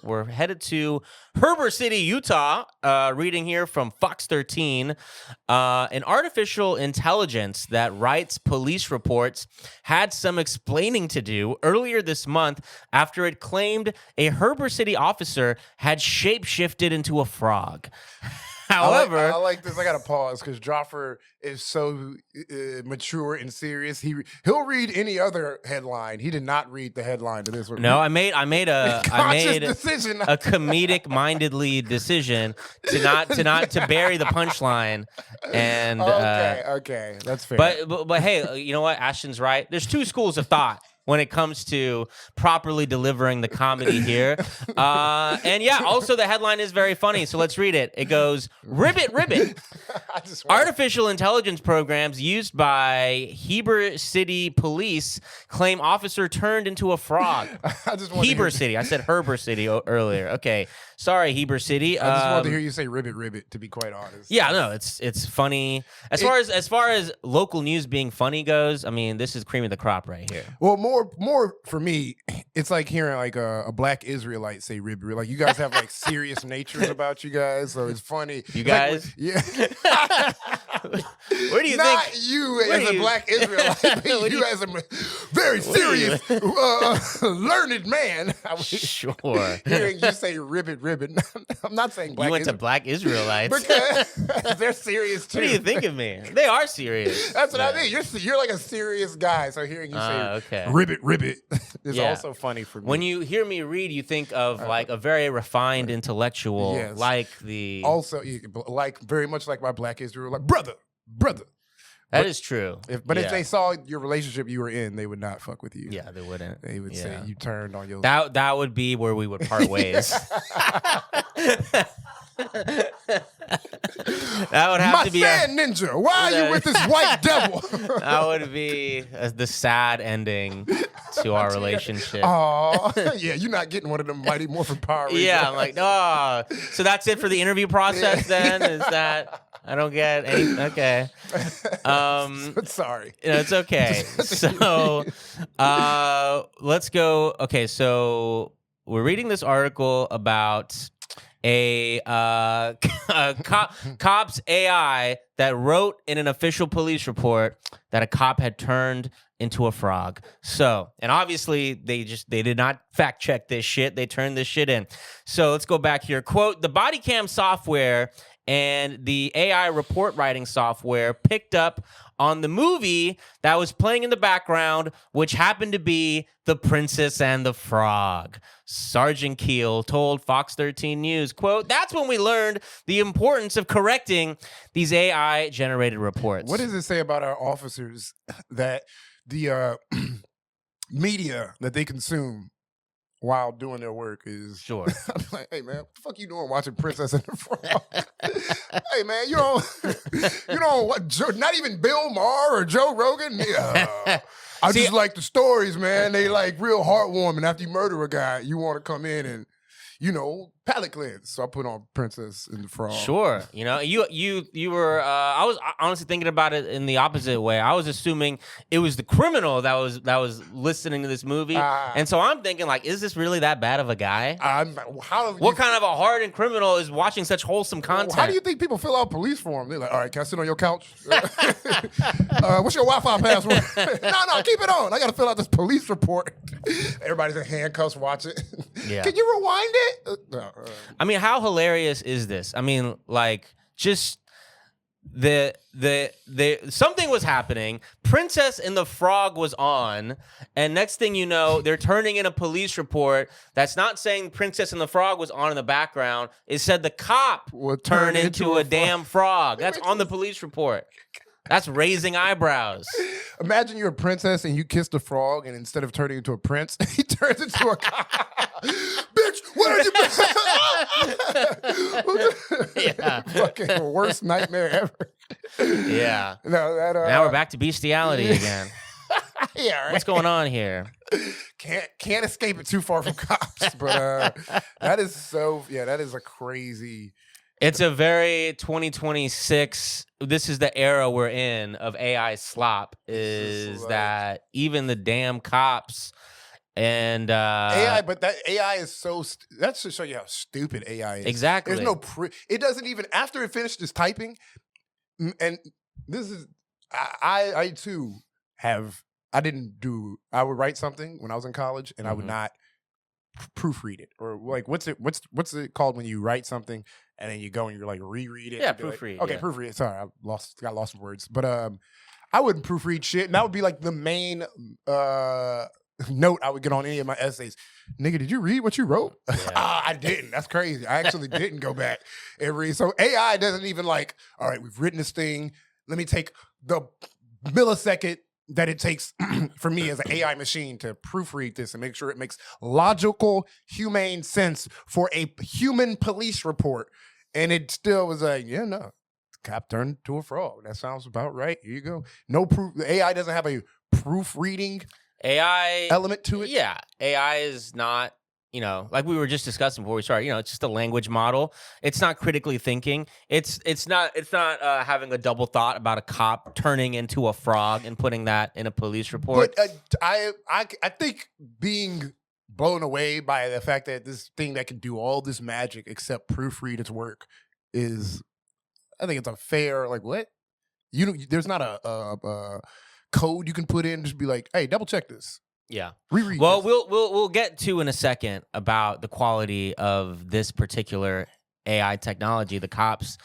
We're headed to Heber City, Utah. Reading here from Fox 13. An artificial intelligence that writes police reports had some explaining to do earlier this month after it claimed a Heber City officer had shapeshifted into a frog. However, I like this. I gotta pause because Joffer is so mature and serious. He'll read any other headline. He did not read the headline to this one. no, I made a decision. a comedic mindedly decision to bury the punchline. And okay, that's fair. But hey, you know what? Ashton's right. There's two schools of thought when it comes to properly delivering the comedy here. And yeah, also the headline is very funny, so let's read it. It goes, Ribbit. Artificial intelligence programs used by Heber City police claim officer turned into a frog. Heber City. I said Heber City earlier. Okay. Sorry, Heber City. I just wanted to hear you say ribbit, to be quite honest. Yeah, no, it's funny. As far as local news being funny goes, I mean, this is cream of the crop right here. Well, more for me, it's like hearing like a black Israelite say ribbit. Like you guys have like serious natures about you guys, so it's funny. You guys? Like, yeah. Where do you Not think? you as a black Israelite, but you as a very serious, learned man. Sure. Hearing you say ribbit. I'm not saying black. You went to black Israelites. Because they're serious too. What do you think of me? They are serious. That's what I mean. You're like a serious guy. So hearing you say ribbit is also funny for me. When you hear me read, you think of like a very refined intellectual, like the also like very much like my black Israelite brother. That is true. If they saw your relationship you were in, they would not fuck with you. Yeah, they wouldn't. They would say you turned on your. That would be where we would part ways. That would have to be sand ninja. Why are you with this white devil? That would be the sad ending to our relationship. Oh, yeah, you're not getting one of them Mighty Morphin Power Rangers. Yeah, I'm like, oh. So that's it for the interview process then? Is that... I don't get any... Okay. Sorry. It's okay. So let's go... Okay, so we're reading this article about a cop's AI that wrote in an official police report that a cop had turned into a frog. So, and obviously they did not fact check this shit. They turned this shit in. So let's go back here. Quote, the body cam software and the AI report writing software picked up on the movie that was playing in the background, which happened to be The Princess and the Frog. Sergeant Keel told Fox 13 News, quote, that's when we learned the importance of correcting these AI-generated reports. What does it say about our officers that the media that they consume while doing their work is... Sure. I'm like, hey, man, what the fuck you doing watching Princess and the Frog? Hey, man, you don't what, not even Bill Maher or Joe Rogan? Yeah. I just like the stories, man. They like real heartwarming. After you murder a guy, you want to come in and, palate cleanse. So I put on Princess and the Frog. Sure. You were, I was honestly thinking about it in the opposite way. I was assuming it was the criminal that was listening to this movie. And so I'm thinking like, is this really that bad of a guy? What kind of a hardened criminal is watching such wholesome content? How do you think people fill out police form? They're like, all right, can I sit on your couch? What's your Wi-Fi password? No, keep it on. I got to fill out this police report. Everybody's in handcuffs watching. Yeah. Can you rewind it? I mean, how hilarious is this? I mean, like, just the something was happening. Princess and the Frog was on, and next thing you know, they're turning in a police report that's not saying Princess and the Frog was on in the background. It said the cop would turn into a damn frog. That's on the police report. That's raising eyebrows. Imagine you're a princess and you kiss the frog, and instead of turning into a prince, he turns into a cop. Bitch, where have you been? Yeah. Fucking worst nightmare ever. Yeah. No, now we're back to bestiality again. Yeah, right. What's going on here? Can't escape it too far from cops, but that is a crazy... It's a very 2026. This is the era we're in of AI slop. Is that even the damn cops And AI, but that AI is that's to show you how stupid AI is. exactly. There's no it doesn't even after it finishes typing, and this is I too have I would write something when I was in college and I would not proofread it, or like what's it called when you write something and then you go and you're like reread it? Yeah, proofread. Okay, proofread. Sorry, got lost in words. But I wouldn't proofread shit, and that would be like the main note I would get on any of my essays. Nigga, did you read what you wrote? Yeah. I didn't. That's crazy. I actually didn't go back and read. So AI doesn't even like, all right, we've written this thing. Let me take the millisecond that it takes for me as an AI machine to proofread this and make sure it makes logical, humane sense for a human police report. And it still was like, yeah, no, cop turned to a frog. That sounds about right. Here you go. No proof. The AI doesn't have a proofreading AI element to it. Yeah, AI is not, like we were just discussing before we started. It's just a language model. It's not critically thinking. It's not having a double thought about a cop turning into a frog and putting that in a police report. But I think being blown away by the fact that this thing that can do all this magic except proofread its work is, I think it's a fair, like, what? There's not a code you can put in, just be like, hey, double check this. Yeah. Reread well, this. we'll get to in a second about the quality of this particular AI technology the cops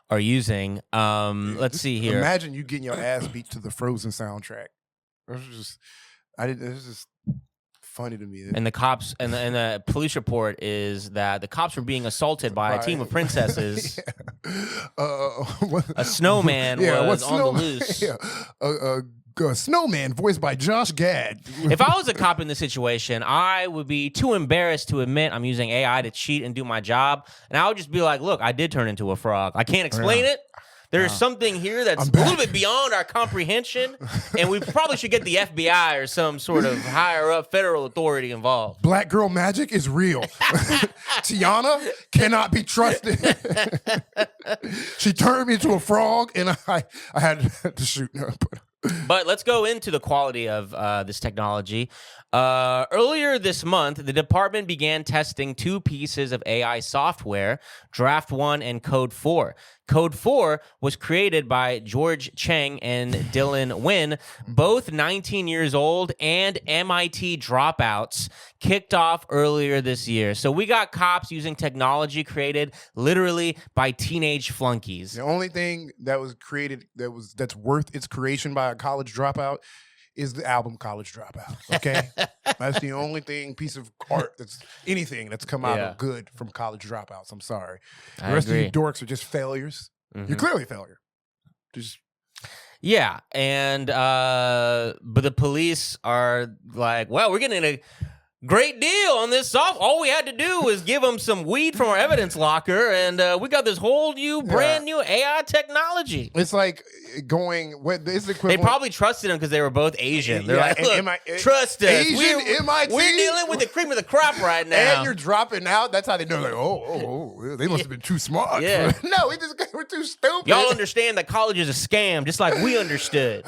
are using. Let's see here. Imagine you getting your ass beat to the Frozen soundtrack. It was just funny to me. And the cops and the police report is that the cops were being assaulted by a team of princesses. A snowman was on the loose. Yeah. A snowman voiced by Josh Gad. If I was a cop in this situation, I would be too embarrassed to admit I'm using AI to cheat and do my job. And I would just be like, look, I did turn into a frog. I can't explain it. There's something here that's a little bit beyond our comprehension, and we probably should get the FBI or some sort of higher up federal authority involved. Black girl magic is real. Tiana cannot be trusted. She turned me into a frog, and I had to shoot her. But let's go into the quality of this technology. Earlier this month, the department began testing two pieces of AI software, Draft 1 and Code 4. Code 4 was created by George Cheng and Dylan Nguyen, both 19 years old and MIT dropouts, kicked off earlier this year. So we got cops using technology created literally by teenage flunkies. The only thing that was created that's worth its creation by a college dropout is the album College Dropout. Okay? That's the only piece of art anything that's come out of good from college dropouts. I'm sorry. The rest of you dorks are just failures. Mm-hmm. You're clearly a failure. Yeah, and but the police are like, well, we're getting a great deal on this soft. All we had to do was give them some weed from our evidence locker, and we got this whole brand new AI technology. It's like it's equivalent. They probably trusted him because they were both Asian. They're like, look, trust us. Asian MIT? We're dealing with the cream of the crop right now. And you're dropping out. That's how they know. Like, oh, they must have been too smart. Yeah. No, we're too stupid. Y'all understand that college is a scam, just like we understood.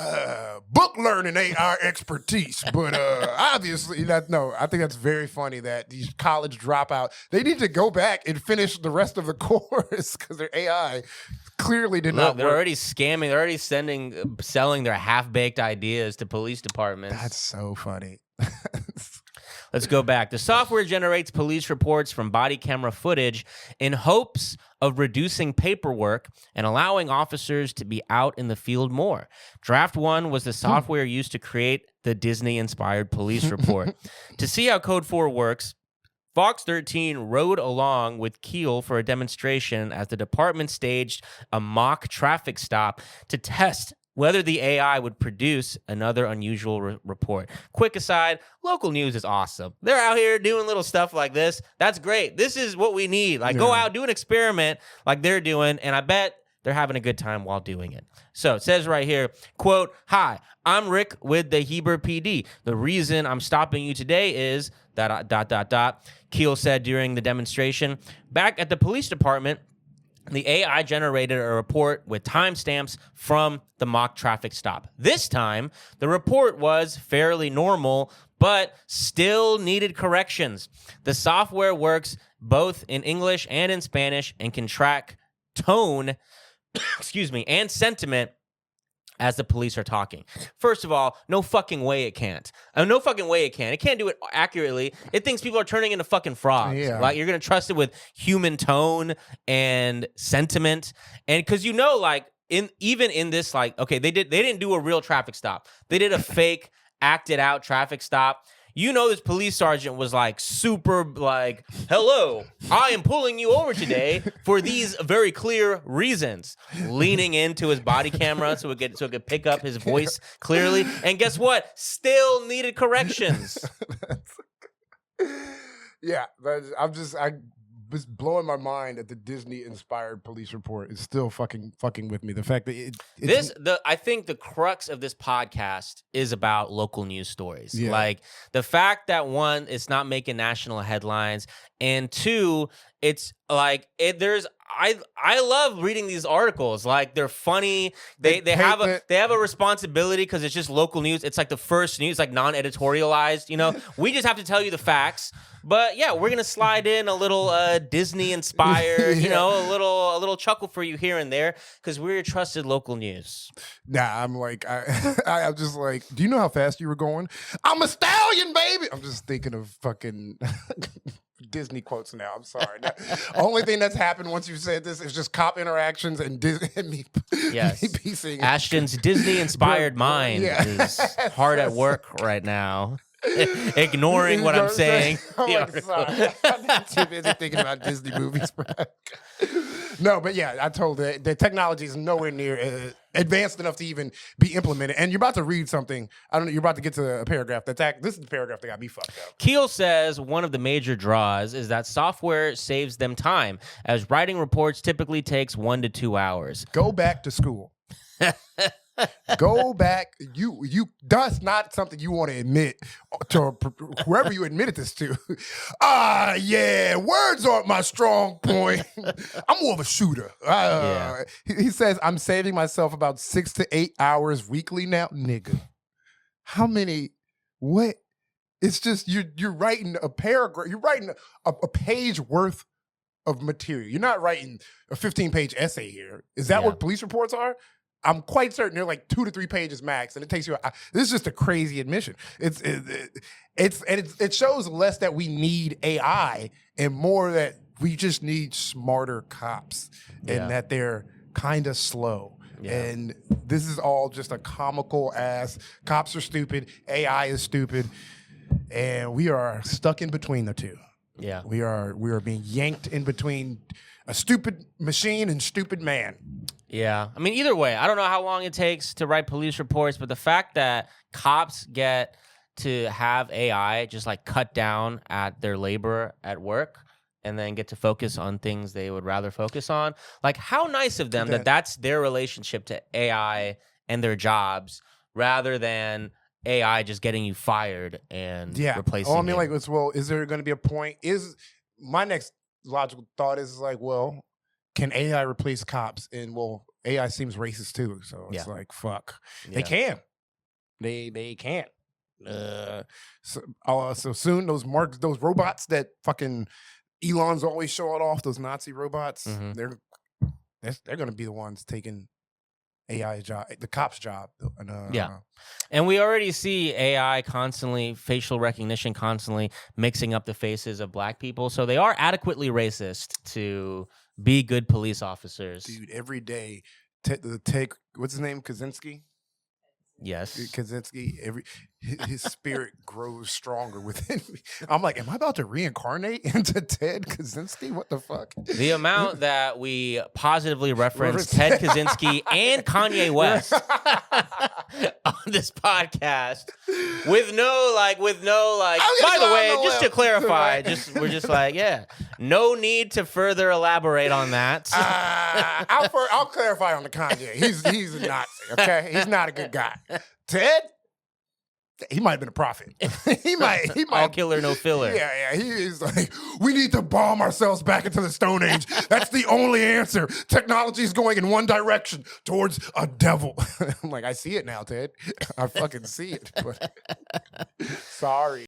Book learning ain't our expertise, but obviously, I think that's very funny that these college dropouts, they need to go back and finish the rest of the course because their AI clearly did not work. They're already scamming. They're already selling their half-baked ideas to police departments. That's so funny. Let's go back. The software generates police reports from body camera footage in hopes of reducing paperwork and allowing officers to be out in the field more. Draft 1 was the software used to create the Disney-inspired police report. To see how Code 4 works, Fox 13 rode along with Keel for a demonstration as the department staged a mock traffic stop to test whether the AI would produce another unusual report. Quick aside, local news is awesome. They're out here doing little stuff like this. That's great. This is what we need. Go out, do an experiment like they're doing, and I bet they're having a good time while doing it. So it says right here, quote, "Hi, I'm Rick with the Heber PD. The reason I'm stopping you today is ... Keel said during the demonstration. Back at the police department, the AI generated a report with timestamps from the mock traffic stop. This time, the report was fairly normal, but still needed corrections. The software works both in English and in Spanish and can track tone, and sentiment as the police are talking. First of all, no fucking way it can't. No fucking way it can. It can't do it accurately. It thinks people are turning into fucking frogs. Yeah. Like, you're going to trust it with human tone and sentiment. And because like, even in this, like, okay, they didn't do a real traffic stop. They did a fake, acted out traffic stop. This police sergeant was like super like, hello, I am pulling you over today for these very clear reasons. Leaning into his body camera so it could pick up his voice clearly. And guess what? Still needed corrections. Yeah, I was blowing my mind that the Disney-inspired police report is still fucking with me. The fact that I think the crux of this podcast is about local news stories. Yeah. Like, the fact that, one, it's not making national headlines, and two, it's like I love reading these articles. Like, they're funny. They have a responsibility because it's just local news. It's like the first news, like non-editorialized. We just have to tell you the facts. But yeah, we're gonna slide in a little Disney-inspired, a little chuckle for you here and there because we're your trusted local news. Nah, I'm like, I'm just like, do you know how fast you were going? I'm a stallion, baby. I'm just thinking of fucking Disney quotes now. I'm sorry. Only thing that's happened once you said this is just cop interactions and Disney. Me piecing. Ashton's Disney-inspired mind is hard at work right now. Ignoring what I'm saying. Sorry. I'm too busy thinking about Disney movies. No, but yeah, I told the technology is nowhere near advanced enough to even be implemented. And you're about to read something. I don't know. You're about to get to a paragraph. This is the paragraph that got me fucked up. Keel says one of the major draws is that software saves them time, as writing reports typically takes 1 to 2 hours. Go back to school. Go back. You. That's not something you want to admit to whoever you admitted this to. Yeah. Words aren't my strong point. I'm more of a shooter. He says I'm saving myself about 6 to 8 hours weekly now, nigga. How many? What? It's just you're writing a paragraph. You're writing a page worth of material. You're not writing a 15-page essay here. Is that what police reports are? I'm quite certain they're like 2 to 3 pages max, and it takes you. This is just a crazy admission. It shows less that we need AI and more that we just need smarter cops, and that they're kind of slow. Yeah. And this is all just a comical ass. Cops are stupid. AI is stupid, and we are stuck in between the two. Yeah, we are being yanked in between a stupid machine and stupid man. Yeah. I mean, either way, I don't know how long it takes to write police reports, but the fact that cops get to have AI just like cut down at their labor at work and then get to focus on things they would rather focus on. Like, how nice of them that that's their relationship to AI and their jobs rather than AI just getting you fired and replacing you. Like, well, is there going to be a point? My next logical thought is like, well, can AI replace cops? And well, AI seems racist too, so it's like, fuck. Yeah. They can. They can't. So soon those robots that fucking Elon's always showing off, those Nazi robots, they're going to be the ones taking AI job, the cop's job. And we already see AI constantly, facial recognition constantly mixing up the faces of black people, so they are adequately racist to be good police officers. Dude, every day, what's his name? Kaczynski? Yes. Kaczynski, his spirit grows stronger within me. I'm like, am I about to reincarnate into Ted Kaczynski? What the fuck? The amount that we positively reference Ted Kaczynski and Kanye West on this podcast with no by the way, just to clarify, we're just like, no need to further elaborate on that. I'll clarify on the Kanye. He's a Nazi, okay? He's not a good guy. Ted? He might have been a prophet. he might. All killer, no filler. Yeah. He is like, we need to bomb ourselves back into the Stone Age. That's the only answer. Technology is going in one direction towards a devil. I'm like, I see it now, Ted. I fucking see it. But sorry.